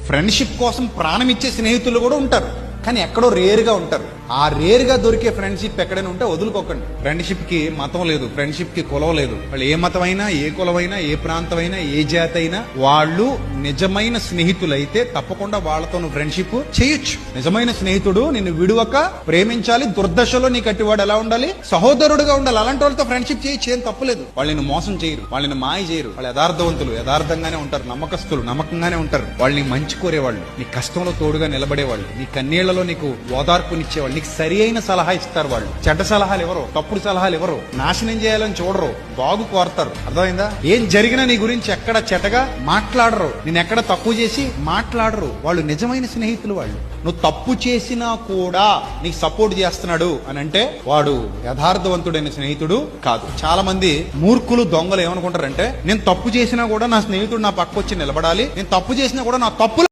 Friendship కోసం ప్రాణం ఇచ్చే స్నేహితులు కూడా ఉంటారు, కానీ ఎక్కడో రేరుగా ఉంటారు. ఆ రేరుగా దొరికే ఫ్రెండ్షిప్ ఎక్కడైనా ఉంటే వదులుకోకండి. ఫ్రెండ్షిప్ కి మతం లేదు, ఫ్రెండ్షిప్ కి కులం లేదు. వాళ్ళు ఏ మతమైనా, ఏ కులమైనా, ఏ ప్రాంతమైనా, ఏ జాతి అయినా వాళ్ళు నిజమైన స్నేహితులైతే తప్పకుండా వాళ్ళతో నువ్వు ఫ్రెండ్షిప్ చేయొచ్చు. నిజమైన స్నేహితుడు నిన్ను విడువక ప్రేమించాలి. దుర్దశలో నీ కట్టివాడు ఎలా ఉండాలి? సహోదరుడుగా ఉండాలి. అలాంటి వాళ్ళతో ఫ్రెండ్షిప్ చేయొచ్చు, ఏం తప్పులేదు. వాళ్ళని మోసం చేయరు, వాళ్ళని మాయ చేయరు. వాళ్ళు యథార్థవంతులు, యథార్థంగానే ఉంటారు. నమ్మకస్తులు, నమ్మకంగానే ఉంటారు. వాళ్ళని మంచి కోరేవాళ్ళు, నీ కష్టంలో తోడుగా నిలబడేవాళ్ళు, నీ కన్నీళ్లలో నీకు ఓదార్పునిచ్చేవాళ్ళు, నీకు సరి అయిన సలహా ఇస్తారు. వాళ్ళు చెడ్డ సలహాలు ఎవరు, తప్పుడు సలహాలు ఎవరు, నాశనం చేయాలని చూడరు, బాగు కోరతారు. అర్థమైందా? ఏం జరిగినా నీ గురించి ఎక్కడ చెడ్డగా మాట్లాడరు, నేను ఎక్కడ తప్పు చేసి మాట్లాడరు. వాళ్ళు నిజమైన స్నేహితులు. వాళ్ళు నువ్వు తప్పు చేసినా కూడా నీకు సపోర్ట్ చేస్తున్నాడు అని అంటే వాడు యథార్థవంతుడైన స్నేహితుడు కాదు. చాలా మంది మూర్ఖులు, దొంగలు ఏమనుకుంటారంటే నేను తప్పు చేసినా కూడా నా స్నేహితుడు నా పక్క వచ్చి నిలబడాలి, నేను తప్పు చేసినా కూడా నా తప్పు